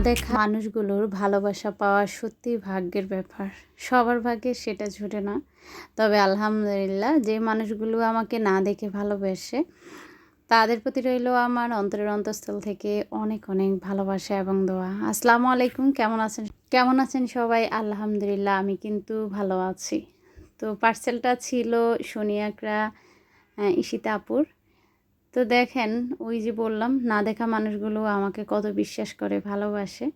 দেখা মানুষগুলোর ভালোবাসা পাওয়া সত্যিই ভাগ্যের ব্যাপার। সবার ভাগ্যে সেটা জোটে না। তবে আলহামদুলিল্লাহ যে মানুষগুলো আমাকে না দেখে ভালোবাসে, তাদের প্রতি রইল আমার অন্তরের অন্তঃস্থল থেকে অনেক অনেক ভালোবাসা এবং দোয়া। আসসালামু আলাইকুম, কেমন আছেন সবাই? আলহামদুলিল্লাহ আমি কিন্তু ভালো আছি। তো পার্সেলটা ছিল সোনিয়াকরা ঈশিতা আপুর। তো দেখেন, ওই যে বললাম না দেখা মানুষগুলো আমাকে কত বিশ্বাস করে ভালোবাসে।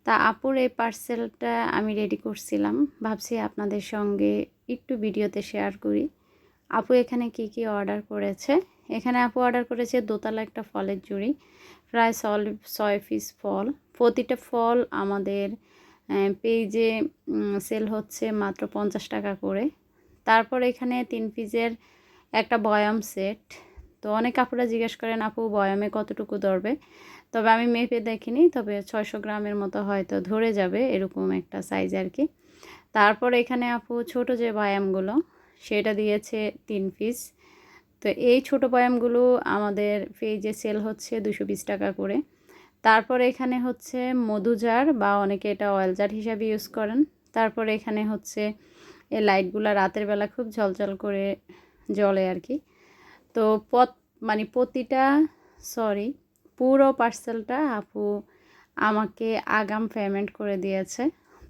তা আপুর এই পার্সেলটা আমি রেডি করছিলাম, ভাবছি আপনাদের সঙ্গে একটু ভিডিওতে শেয়ার করি। আপু এখানে কি কি অর্ডার করেছে। এখানে আপু অর্ডার করেছে দোতলা একটা ফলের জুড়ি, প্রায় 6 পিস ফল। প্রতিটা ফল আমাদের পেজে সেল হচ্ছে মাত্র 50 টাকা করে। তারপর এখানে 3 পিসের একটা বয়াম সেট। তো অনেক আপুরা জিজ্ঞেস করেন আপু বয়ামে কতটুকু ধরবে, তবে আমি মেপে দেখিনি, তবে 600 গ্রামের মতো হয়তো ধরে যাবে, এরকম একটা সাইজ আর কি। তারপর এখানে আপু ছোট যে বয়ামগুলো সেটা দিয়েছে 3 পিস। তো এই ছোট বয়ামগুলো আমাদের পেজে সেল হচ্ছে 220 টাকা করে। তারপর এখানে হচ্ছে মধু জার বা অনেকে এটা অয়েল জার হিসাবে ইউজ করেন। তারপর এখানে হচ্ছে এই লাইটগুলো রাতের বেলা খুব ঝলঝল করে জ্বলে আর কি। তো প্রতিটা পুরো পার্সেলটা আপু আমাকে আগাম পেমেন্ট করে দিয়েছে।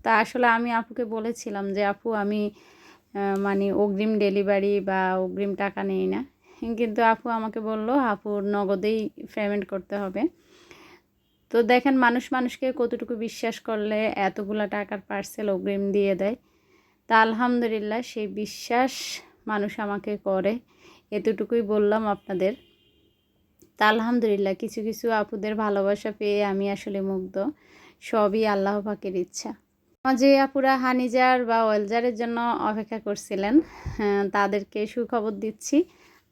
তা আসলে আমি আপুকে বলেছিলাম যে আপু আমি অগ্রিম ডেলিভারি বা অগ্রিম টাকা নেই না, কিন্তু আপু আমাকে বলল আপুর নগদেই পেমেন্ট করতে হবে। তো দেখেন মানুষ মানুষকে কতটুকু বিশ্বাস করলে এতগুলা টাকার পার্সেল অগ্রিম দিয়ে দেয়। তা আলহামদুলিল্লাহ সেই বিশ্বাস মানুষ আমাকে করে, এতটুকুই বললাম আপনাদের। তা আলহামদুলিল্লাহ কিছু কিছু আপুদের ভালোবাসা পেয়ে আমি আসলে মুগ্ধ। সবই আল্লাহ পাকের ইচ্ছা। যে আপুরা হানিজার বা ওয়েলজারের জন্য অপেক্ষা করছিলেন, তাদেরকে সুখবর দিচ্ছি,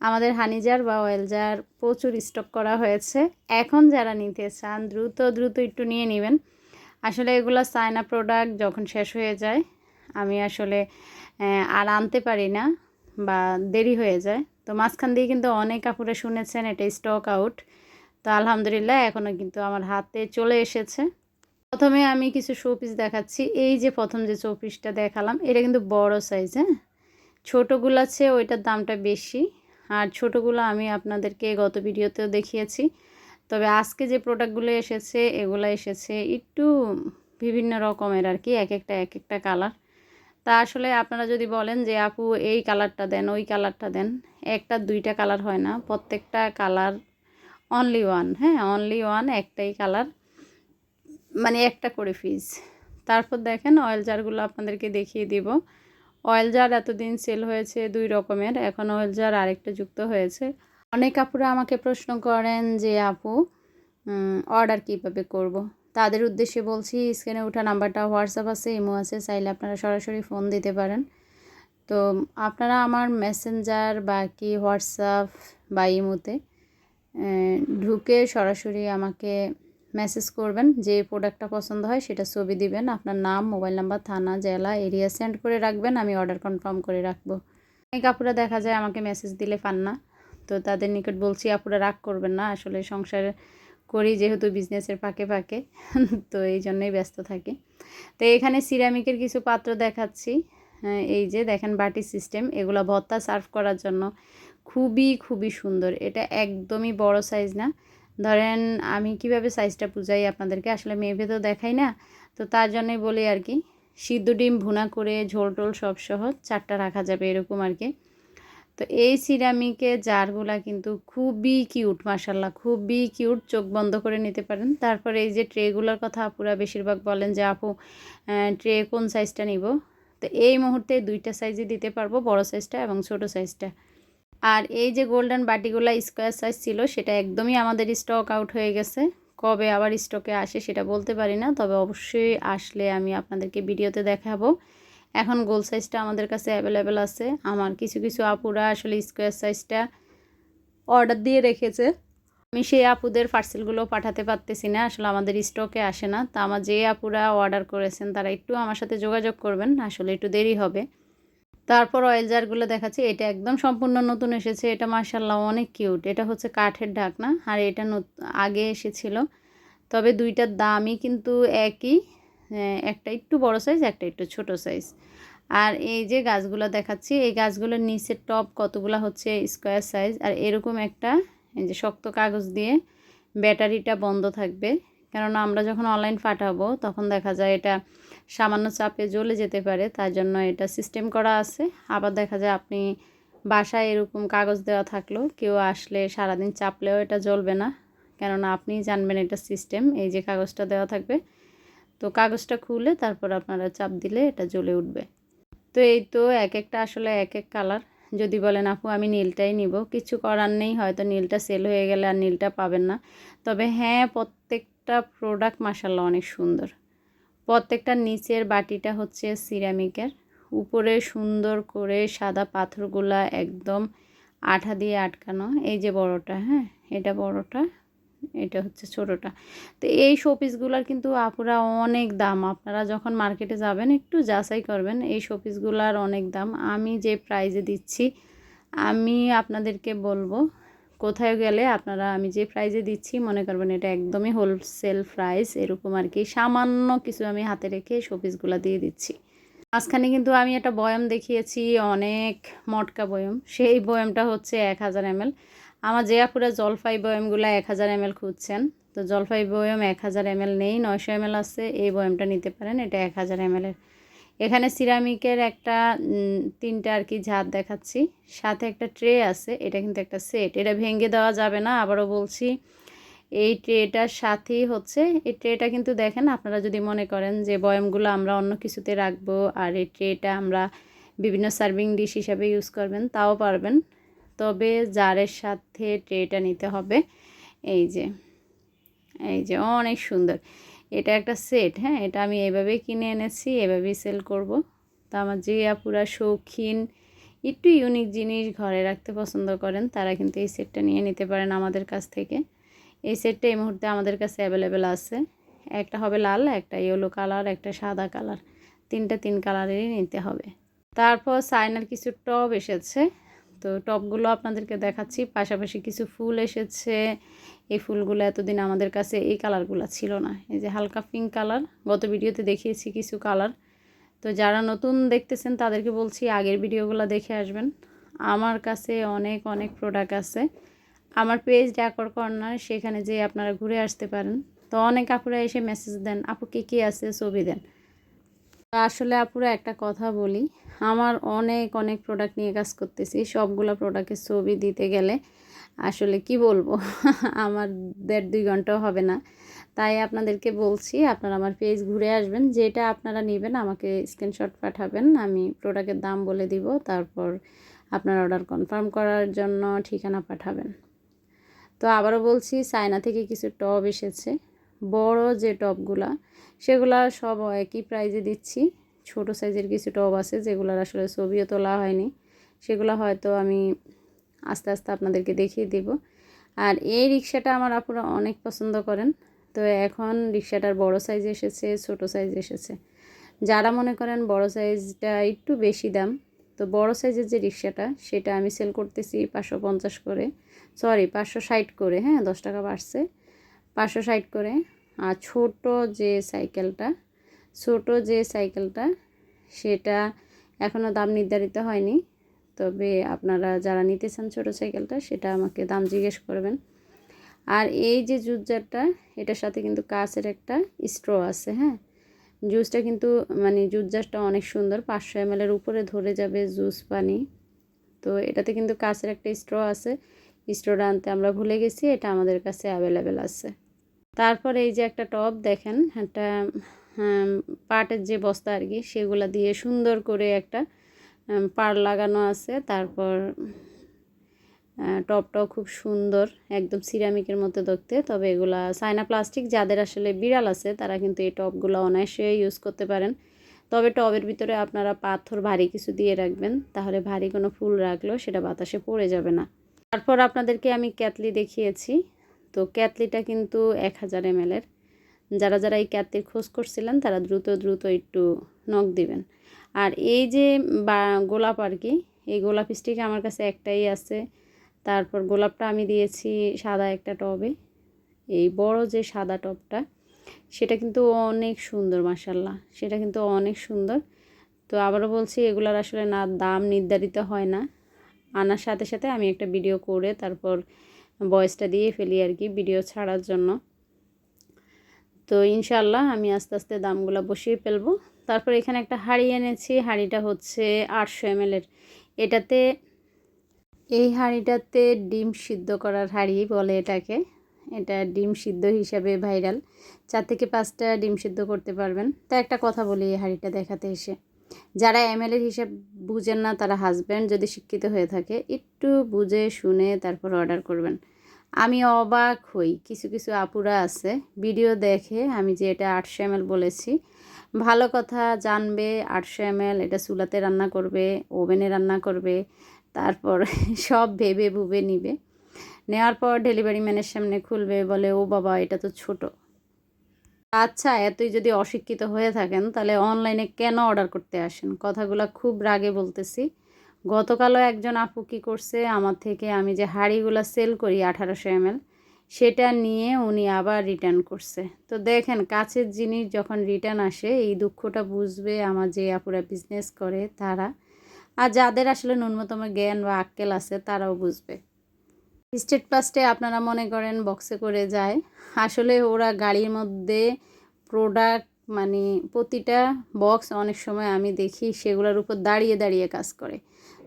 আমাদের হানিজার বা ওয়েলজার প্রচুর স্টক করা হয়েছে। এখন যারা নিতে চান দ্রুত দ্রুত একটু নিয়ে নেবেন। আসলে এগুলো চায়না প্রোডাক্ট, যখন শেষ হয়ে যায় আমি আসলে আর আনতে পারি না বা দেরি হয়ে যায়। তো মাঝখান দিয়ে কিন্তু অনেক আপুরা শুনেছেন এটা স্টক আউট। তো আলহামদুলিল্লাহ এখনও কিন্তু আমার হাতে চলে এসেছে। প্রথমে আমি কিছু শোপিস দেখাচ্ছি। এই যে প্রথম যে শোপিসটা দেখালাম এটা কিন্তু বড় সাইজ। ছোটোগুলো আছে ওইটার দামটা বেশি, আর ছোটোগুলো আমি আপনাদেরকে গত ভিডিওতেও দেখিয়েছি। তবে আজকে যে প্রোডাক্টগুলো এসেছে এগুলো এসেছে একটু বিভিন্ন রকমের আর কি, এক একটা কালার। তা আসলে আপনারা যদি বলেন যে আপু এই কালারটা দেন ওই কালারটা দেন, একটা দুইটা কালার হয় না, প্রত্যেকটা colour only one. Only one, একটাই কালার, একটা করে পিস। তারপর দেখেন অয়েল জারগুলো আপনাদেরকে দেখিয়ে দিব। অয়েল জার এতদিন সেল হয়েছে 2 রকমের, এখন অয়েল জার আরেকটা যুক্ত হয়েছে। অনেক আপুরা আমাকে প্রশ্ন করেন যে আপু অর্ডার কীভাবে করব। তাদের উদ্দেশ্যে বলছি, স্ক্রিনে ওঠা নাম্বারটা হোয়াটসঅ্যাপ আছে, ইমো আছে, চাইলে আপনারা সরাসরি ফোন দিতে পারেন। তো আপনারা আমার মেসেঞ্জার বা কি হোয়াটসঅ্যাপ বা ইমোতে ঢুকে সরাসরি আমাকে মেসেজ করবেন। যে প্রোডাক্টটা পছন্দ হয় সেটা ছবি দিবেন, আপনার নাম, মোবাইল নাম্বার, থানা, জেলা, এরিয়া সেন্ড করে রাখবেন, আমি অর্ডার কনফার্ম করে রাখবো। অনেক আপুরা দেখা যায় আমাকে মেসেজ দিলে পান না, তো তাদের নিকট বলছি আপুরা রাগ করবেন না, আসলে সংসার করি যেহেতু বিজনেসের ফাঁকে ফাঁকে, তো এই জন্যই ব্যস্ত থাকি। তো এখানে সিরামিকের কিছু পাত্র দেখাচ্ছি। এই যে দেখেন বাটি সিস্টেম, এগুলো ভর্তা সার্ভ করার জন্য খুবই খুবই সুন্দর। এটা একদমই বড় সাইজ না। ধরেন আমি কিভাবে সাইজটা বুঝাই আপনাদেরকে, আসলে মেপে তো দেখাই না, তো তার জন্যই বলি আর কি। সিদ্ধ ডিম ভুনা করে ঝোল টোল সব সহ 4টা রাখা যাবে এরকম আর কি। তো এই সিরামিকের জারগুলা কিন্তু খুবই কিউট, মাশাল্লাহ খুবই কিউট, চোখ বন্ধ করে নিতে পারেন। তারপরে এই যে ট্রেগুলোর কথা আপুরা বেশিরভাগ বলেন যে আপু ট্রে কোন সাইজটা নিব। তো এই মুহূর্তে 2টা সাইজই দিতে পারবো, বড় সাইজটা এবং ছোট সাইজটা। আর এই যে গোল্ডেন বাটিগুলো স্কোয়ার সাইজ ছিল সেটা একদমই আমাদের স্টক আউট হয়ে গেছে। কবে আবার স্টকে আসে সেটা বলতে পারি না, তবে অবশ্যই আসলে আমি আপনাদেরকে ভিডিওতে দেখাবো। এখন গোল সাইজটা আমাদের কাছে অ্যাভেলেবেল আছে। আমার কিছু কিছু আপুরা আসলে স্কোয়ার সাইজটা অর্ডার দিয়ে রেখেছে, আমি সেই আপুদের পার্সেলগুলো পাঠাতে পারতেছি না, আসলে আমাদের স্টকে আসে না। তা আমার যে আপুরা অর্ডার করেছেন তারা একটু আমার সাথে যোগাযোগ করবেন, আসলে একটু দেরি হবে। তারপর অয়েল জারগুলো দেখাচ্ছি, এটা একদম সম্পূর্ণ নতুন এসেছে। এটা মাশাআল্লাহ অনেক কিউট। এটা হচ্ছে কাঠের ঢাকনা, আর এটা আগে এসেছিল। তবে দুইটার দামই কিন্তু একই, একটা একটু বড় সাইজ, একটা একটু ছোট সাইজ। আর এই যে গাছগুলো দেখাচ্ছি, এই গাছগুলোর নিচের টব কতগুলো হচ্ছে স্কোয়ার সাইজ। আর এরকম একটা এই যে শক্ত কাগজ দিয়ে ব্যাটারিটা বন্ধ থাকবে, কেননা আমরা যখন অনলাইন পাঠাবো তখন দেখা যায় এটা সামান্য চাপে জ্বলে যেতে পারে, তার জন্য এটা সিস্টেম করা আছে। আবার দেখা যায় আপনি বাসায় এরকম কাগজ দেওয়া থাকলেও কেউ আসলে সারাদিন চাপলেও এটা জ্বলবে না, কেননা আপনি জানবেন এটা সিস্টেম। এই যে কাগজটা দেওয়া থাকবে, তো কাগজটা খুলে তারপর আপনারা চাপ দিলে এটা জ্বলে উঠবে। তো এই তো এক একটা আসলে এক এক কালার। যদি বলেন আপু আমি নীলটাই নিব, কিছু করার নেই, হয়তো নীলটা সেল হয়ে গেলে আর নীলটা পাবেন না। তবে হ্যাঁ, প্রত্যেকটা প্রোডাক্ট মাশাআল্লাহ অনেক সুন্দর। প্রত্যেকটা নিচের বাটিটা হচ্ছে সিরামিকের, উপরে সুন্দর করে সাদা পাথরগুলা একদম আঠা দিয়ে আটকানো। এই যে বড়টা, হ্যাঁ এটা বড়টা, এটা হচ্ছে ছোটোটা। তো এই শোপিসগুলোর কিন্তু আপুরা অনেক দাম, আপনারা যখন মার্কেটে যাবেন একটু যাচাই করবেন, এই শোপিসগুলোর অনেক দাম। আমি যে প্রাইজে দিচ্ছি, আমি আপনাদেরকে বলবো কোথায় গেলে আপনারা আমি যে প্রাইজে দিচ্ছি মনে করবেন এটা একদমই হোলসেল প্রাইস, এরকম আর কি। সামান্য কিছু আমি হাতে রেখে শোপিসগুলো দিয়ে দিচ্ছি। মাঝখানে কিন্তু আমি একটা বয়াম দেখিয়েছি, অনেক মটকা বয়াম, সেই বয়ামটা হচ্ছে 1000 ml। আমার যে আপুরা জলপাই বয়ামগুলো 1000 ml খুঁজছেন, তো জলপাই বয়াম 1000 ml নেই, 900 ml আছে, এই বয়ামটা নিতে পারেন, এটা 1000 ml এর। এখানে সিরামিকের একটা 3টা আর কি ঝাড় দেখাচ্ছি, সাথে একটা ট্রে আছে, এটা কিন্তু একটা সেট, এটা ভেঙে দেওয়া যাবে না, আবারও বলছি। এই ট্রেটার সাথেই হচ্ছে, এই ট্রেটা কিন্তু দেখেন, আপনারা যদি মনে করেন যে বয়ামগুলো আমরা অন্য কিছুতে রাখবো আর এই ট্রেটা আমরা বিভিন্ন সার্ভিং ডিশ হিসাবে ইউজ করবেন, তাও পারবেন। তবে জারের সাথে ট্রেটা নিতে হবে। এই যে এই যে অনেক সুন্দর, এটা একটা সেট, হ্যাঁ এটা আমি এভাবেই কিনে এনেছি, এভাবেই সেল করব। তো আমার যে আপুরা শৌখিন একটু ইউনিক জিনিস ঘরে রাখতে পছন্দ করেন, তারা কিন্তু এই সেটটা নিয়ে নিতে পারেন আমাদের কাছ থেকে। এই সেটটা এই মুহূর্তে আমাদের কাছে অ্যাভেলেবেল আছে, একটা হবে লাল, একটা ইয়েলো কালার, একটা সাদা কালার, 3 কালারেরই নিতে হবে। তারপর চায়নার কিছু টব এসেছে, তো টবগুলো আপনাদেরকে দেখাচ্ছি, পাশাপাশি কিছু ফুল এসেছে। এই ফুলগুলো এতদিন আমাদের কাছে এই কালারগুলো ছিল না, এই যে হালকা পিঙ্ক কালার, গত ভিডিওতে দেখিয়েছি কিছু কালার। তো যারা নতুন দেখতেছেন তাদেরকে বলছি আগের ভিডিওগুলো দেখে আসবেন, আমার কাছে অনেক অনেক প্রোডাক্ট আছে। আমার পেজ ডেকর কর্নার, সেখানে যেয়ে আপনারা ঘুরে আসতে পারেন। তো অনেক আপুরা এসে মেসেজ দেন, আপু কী আছে ছবি দেন। আসলে আপুরা একটা কথা বলি, আমার অনেক অনেক প্রোডাক্ট নিয়ে কাজ করতেছি, সবগুলো প্রোডাক্টের ছবি দিতে গেলে আসলে কি বলবো আমার 1.5-2 ঘন্টাও হবে না। তাই আপনাদেরকে বলছি আপনারা আমার পেজ ঘুরে আসবেন, যেটা আপনারা নেবেন আমাকে স্ক্রিনশট পাঠাবেন, আমি প্রোডাক্টের দাম বলে দিব, তারপর আপনার অর্ডার কনফার্ম করার জন্য ঠিকানা পাঠাবেন। তো আবারও বলছি, চায়না থেকে কিছু টব এসেছে, বড় যে টবগুলা সেগুলা সব একই প্রাইজে দিচ্ছি। ছোট সাইজের কিছু টব আছে যেগুলোর আসলে ছবিও তোলা হয়নি, সেগুলো হয়তো আমি আস্তে আস্তে আপনাদেরকে দেখিয়ে দেব। আর এই রিক্সাটা আমার আপুরা অনেক পছন্দ করেন, তো এখন রিক্সাটার বড় সাইজ এসেছে, ছোট সাইজ এসেছে। যারা মনে করেন বড় সাইজটা একটু বেশি দাম, তো বড় সাইজের যে রিক্সাটা সেটা আমি সেল করতেছি 550 করে, সরি 560 করে, হ্যাঁ 10 টাকা বাড়ছে, 560 করে। আর ছোট যে সাইকেলটা সেটা এখনও দাম নির্ধারিত হয়নি, তবে আপনারা যারা নিতে চান ছোটো সাইকেলটা সেটা আমাকে দাম জিজ্ঞেস করবেন। আর এই যে জুস জারটা, এটার সাথে কিন্তু কাচের একটা স্ট্র আছে, হ্যাঁ জুসটা কিন্তু মানে জুস জারটা অনেক সুন্দর, 500 ml এর উপরে ধরে যাবে জুস পানি। তো এটাতে কিন্তু কাচের একটা স্ট্র আছে, স্ট্রটা আনতে আমরা ভুলে গেছি, এটা আমাদের কাছে অ্যাভেলেবেল আছে। তারপর এই যে একটা টব দেখেন, একটা পাটের যে বস্তা আর কি সেগুলো দিয়ে সুন্দর করে একটা পাড় লাগানো আছে। তারপর টবটাও খুব সুন্দর, একদম সিরামিকের মতো দেখতে। তবে এগুলা চায়না প্লাস্টিক, যাদের আসলে বিড়াল আছে তারা কিন্তু এই টবগুলো অনায়াসে ইউজ করতে পারেন। তবে টবের ভিতরে আপনারা পাথর ভারী কিছু দিয়ে রাখবেন, তাহলে ভারী কোনো ফুল রাখলেও সেটা বাতাসে পড়ে যাবে না। তারপর আপনাদেরকে আমি ক্যাটলি দেখিয়েছি, তো ক্যাটলিটা কিন্তু 1000 ml এর। যারা যারা এই ক্যাটলির খোঁজ করছিলেন তারা দ্রুত একটু নক দিবেন। আর এই যে গোলাপ আর কি, এই গোলাপ স্টিক আমার কাছে একটাই আছে। তারপর গোলাপটা আমি দিয়েছি সাদা একটা টবে, এই বড় যে সাদা টপটা সেটা কিন্তু অনেক সুন্দর, মাশাআল্লাহ, সেটা কিন্তু অনেক সুন্দর। তো আবারও বলছি, এগুলার আসলে না দাম নির্ধারিত হয় না, আনার সাথে সাথে আমি একটা ভিডিও করে তারপর ভয়েসটা দিয়ে ফেলি আর কি, ভিডিও ছাড়ার জন্য। তো ইনশাআল্লাহ আমি আস্তে আস্তে দামগুলো বসিয়ে ফেলবো। তারপর এখানে একটা হাঁড়ি এনেছি, হাঁড়িটা হচ্ছে 800 ml এর। এটাতে, এই হাঁড়িটাতে ডিম সিদ্ধ করার হাঁড়ি বলে এটাকে। এটা ডিম সিদ্ধ হিসাবে ভাইরাল, 4 থেকে 5টা ডিম সিদ্ধ করতে পারবেন। তা একটা কথা বলি এই হাঁড়িটা দেখাতে এসে, যারা এমএলের হিসাব বুঝেন না, তারা হাজব্যান্ড যদি শিক্ষিত হয়ে থাকে একটু বুঝে শুনে তারপর অর্ডার করবেন। আমি অবাক হই, কিছু কিছু আপুরা আছে ভিডিও দেখে আমি যে এটা 800 ml বলেছি, ভালো কথা জানবে 800 ml এটা চুলাতে রান্না করবে, ওভেনে রান্না করবে, তারপর সব ভেবে ভুবে নিবে, নেওয়ার পর ডেলিভারি ম্যানের সামনে খুলবে, বলে ও বাবা এটা তো ছোট। আচ্ছা, এতই যদি অশিক্ষিত হয়ে থাকেন তাহলে অনলাইনে কেন অর্ডার করতে আসেন? কথাগুলো খুব রাগে বলতেছি। গতকালও একজন আপু কী করছে, আমার থেকে আমি যে হাঁড়িগুলো সেল করি 1800 ml সেটা নিয়ে উনি আবার রিটার্ন করছে। তো দেখেন, কাছের জিনিস যখন রিটার্ন আসে এই দুঃখটা বুঝবে আমার যে আপুরা বিজনেস করে তারা, আর যাদের আসলে ন্যূনতম জ্ঞান বা আক্কেল আছে তারাও বুঝবে। স্টেট ফার্স্টে আপনারা মনে করেন বক্সে করে যায়, আসলে ওরা গাড়ির মধ্যে প্রোডাক্ট, মানে প্রতিটা বক্স অনেক সময় আমি দেখি সেগুলোর উপর দাঁড়িয়ে দাঁড়িয়ে কাজ করে।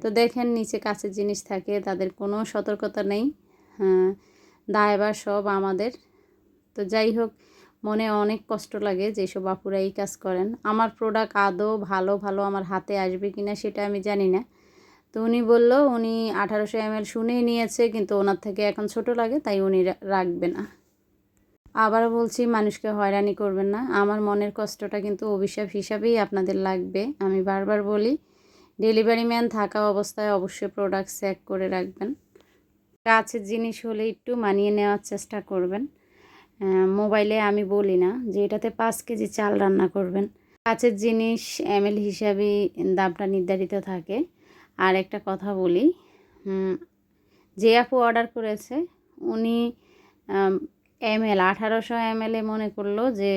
তো দেখেন নিচে কাছের জিনিস থাকে, তাদের কোনো সতর্কতা নেই, হ্যাঁ, দায়ভার সব আমাদের। তো যাই হোক, মনে অনেক কষ্ট লাগে যেসব আপুরা এই কাজ করেন। আমার প্রোডাক্ট আদৌ ভালো ভালো আমার হাতে আসবে কিনা সেটা আমি জানি না। তো উনি বলল উনি 1800 ml শুনেই নিয়েছে, কিন্তু ওনার থেকে এখন ছোট লাগে তাই উনি রাখবে না। আবারও বলছি, মানুষকে হয়রানি করবেন না। আমার মনের কষ্টটা কিন্তু অভিশাপ হিসাবেই আপনাদের লাগবে। আমি বারবার বলি, ডেলিভারি ম্যান থাকা অবস্থায় অবশ্যই প্রোডাক্ট চেক করে রাখবেন। কাছের জিনিস হলে একটু মানিয়ে নেওয়ার চেষ্টা করবেন। মোবাইলে আমি বলি না যে এটাতে 5 কেজি চাল রান্না করবেন। কাছের জিনিস এমএল হিসাবেই দামটা নির্ধারিত থাকে। আর একটা কথা বলি, যে আপু অর্ডার করেছে উনি ml 1800 ml মনে করলো যে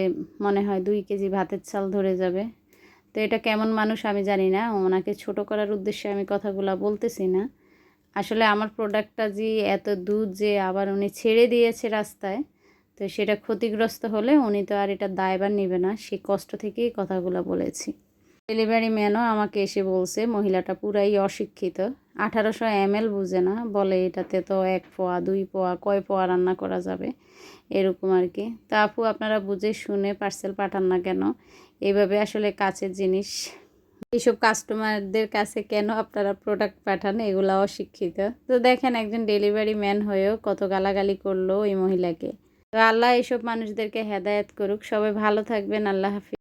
মনে হয় 2 কেজি ভাতের চাল ধরে যাবে। তো এটা কেমন মানুষ আমি জানি না, ওনাকে ছোট করার উদ্দেশ্যে আমি কথাগুলো বলতেছি না। আসলে আমার প্রোডাক্টটা যে এত দুধ যে আবার উনি ছেড়ে দিয়েছে রাস্তায়, তো সেটা ক্ষতিগ্রস্ত হলে উনি তো আর এটা দায়ভার নেবে না, সে কষ্ট থেকেই কথাগুলো বলেছি। ডেলিভারি ম্যানও আমাকে এসে বলছে মহিলাটা পুরাই অশিক্ষিত, 1800 ml বুঝে না, বলে এটাতে তো 1 পোয়া 2 পোয়া কয় পোয়া রান্না করা যাবে, এরকম আর কি। তা আপু, আপনারা বুঝে শুনে পার্সেল পাঠান না কেন? এইভাবে আসলে কাছের জিনিস এইসব কাস্টমারদের কাছে কেন আপনারা প্রোডাক্ট পাঠান? এগুলো অশিক্ষিত। তো দেখেন, একজন ডেলিভারি ম্যান হয়েও কত গালাগালি করলো ওই মহিলাকে। তো আল্লাহ এইসব মানুষদেরকে হেদায়েত করুক। সবাই ভালো থাকবেন। আল্লাহ হাফিজ।